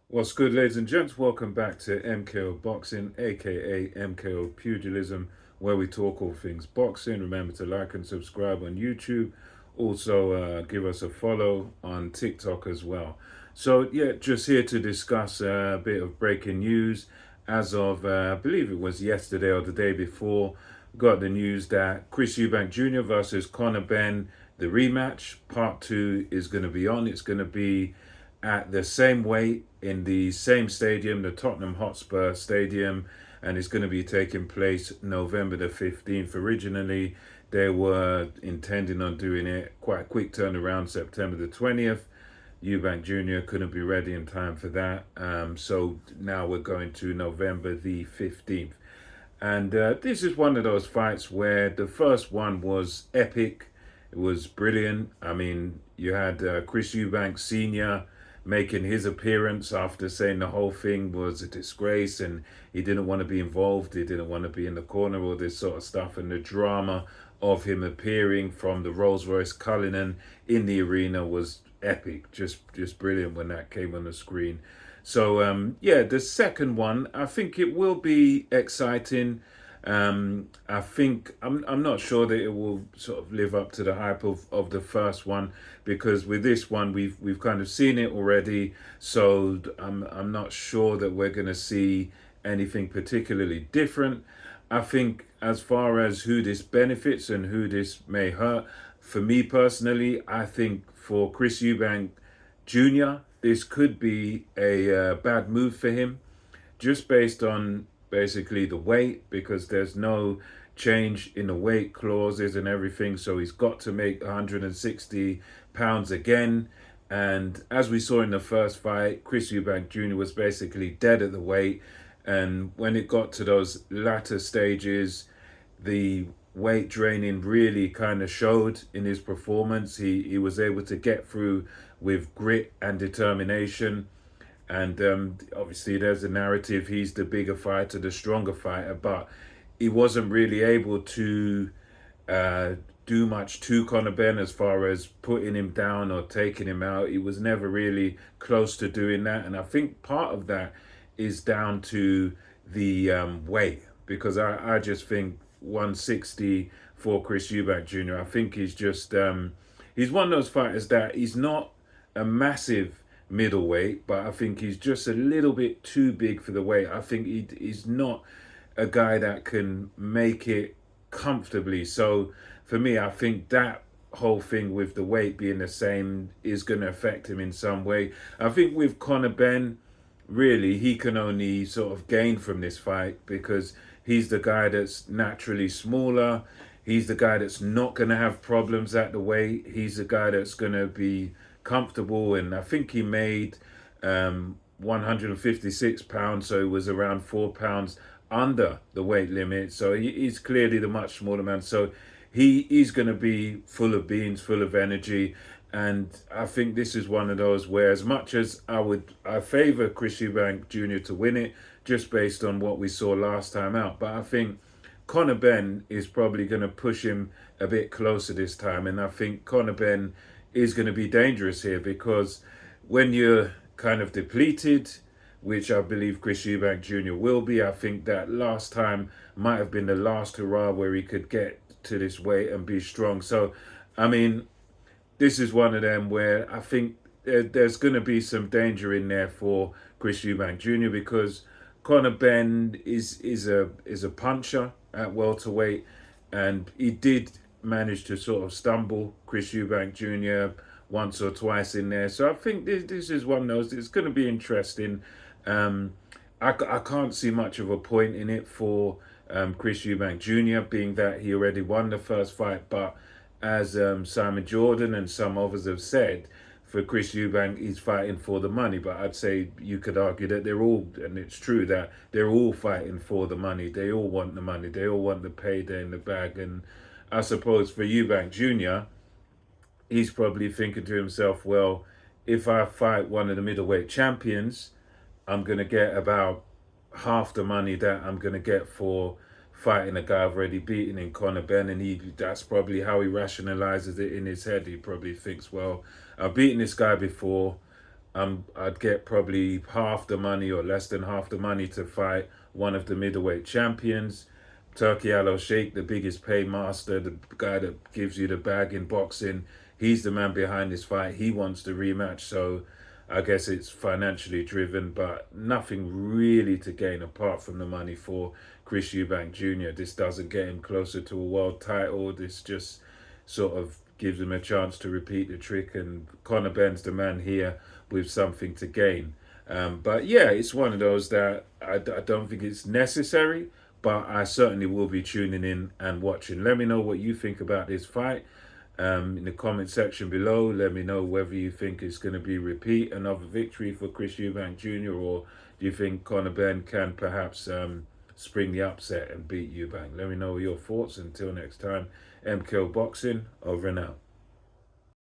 What's good, ladies and gents? Welcome back to MKO Boxing, aka MKO Pugilism, where we talk all things boxing. Remember to like and subscribe on YouTube. Also, give us a follow on TikTok as well. So, yeah, just here to discuss a bit of breaking news. As of, I believe it was yesterday or the day before, got the news that Chris Eubank Jr. versus Conor Benn, the rematch, part two, is going to be on. It's going to be at the same weight in the same stadium, the Tottenham Hotspur Stadium, and it's going to be taking place November the 15th. Originally, they were intending on doing it quite a quick turnaround, September the 20th. Eubank Jr. couldn't be ready in time for that. So now we're going to November the 15th. And this is one of those fights where the first one was epic. It was brilliant. I mean, you had Chris Eubank Sr. making his appearance after saying the whole thing was a disgrace and he didn't want to be involved. He didn't want to be in the corner, all this sort of stuff. And the drama of him appearing from the Rolls Royce Cullinan in the arena was epic. Just brilliant when that came on the screen. So yeah, the second one, I think it will be exciting. I think I'm not sure that it will sort of live up to the hype of the first one, because with this one we've kind of seen it already. So I'm not sure that we're going to see anything particularly different. I think as far as who this benefits and who this may hurt, for me personally, I think for Chris Eubank Jr., this could be a bad move for him, just based on basically the weight, because there's no change in the weight clauses and everything. So he's got to make 160 pounds again. And as we saw in the first fight, Chris Eubank Jr. was basically dead at the weight. And when it got to those latter stages, the weight draining really kind of showed in his performance. He was able to get through with grit and determination. And obviously, there's a narrative he's the bigger fighter, the stronger fighter, but he wasn't really able to uh, do much to Conor Benn as far as putting him down or taking him out. He was never really close to doing that. And I think part of that is down to the weight, because I just think 160 for Chris Eubank Jr., I think he's one of those fighters that he's not a massive middleweight, but I think he's just a little bit too big for the weight. I think he's not a guy that can make it comfortably. So for me, I think that whole thing with the weight being the same is going to affect him in some way. I think with Conor Benn, really, he can only sort of gain from this fight, because he's the guy that's naturally smaller. He's the guy that's not going to have problems at the weight. He's the guy that's going to be comfortable. And I think he made 156 pounds, so it was around 4 pounds under the weight limit. So he's clearly the much smaller man. So he's going to be full of beans, full of energy. And I think this is one of those where, as much as I favour Chris Eubank Jr. to win it, just based on what we saw last time out. But I think Conor Benn is probably going to push him a bit closer this time. And I think Conor Benn is going to be dangerous here, because when you're kind of depleted, which I believe Chris Eubank Jr. will be, I think that last time might have been the last hurrah where he could get to this weight and be strong. So, I mean, this is one of them where I think there's going to be some danger in there for Chris Eubank Jr., because Conor Benn is a puncher at welterweight, and he did manage to sort of stumble Chris Eubank Jr. once or twice in there. So I think this is one of those. It's going to be interesting. Um, I can't see much of a point in it for Chris Eubank Jr., being that he already won the first fight. But as Simon Jordan and some others have said, for Chris Eubank, he's fighting for the money. But I'd say you could argue that they're all, and it's true that they're all fighting for the money. They all want the money. They all want the payday in the bag. And I suppose for Eubank Jr., he's probably thinking to himself, well, if I fight one of the middleweight champions, I'm going to get about half the money that I'm going to get for fighting a guy I've already beaten in Conor Benn. And that's probably how he rationalizes it in his head. He probably thinks, well, I've beaten this guy before. I'd get probably half the money or less than half the money to fight one of the middleweight champions. Turkey Al Sheikh, the biggest paymaster, the guy that gives you the bag in boxing, he's the man behind this fight. He wants the rematch, so I guess it's financially driven, but nothing really to gain apart from the money for Chris Eubank Jr. This doesn't get him closer to a world title. This just sort of gives him a chance to repeat the trick, and Conor Benn's the man here with something to gain. But yeah, it's one of those that I don't think it's necessary, but I certainly will be tuning in and watching. Let me know what you think about this fight in the comment section below. Let me know whether you think it's going to be repeat another victory for Chris Eubank Jr., or do you think Conor Benn can perhaps spring the upset and beat Eubank? Let me know your thoughts. Until next time, MKO Boxing, over and out.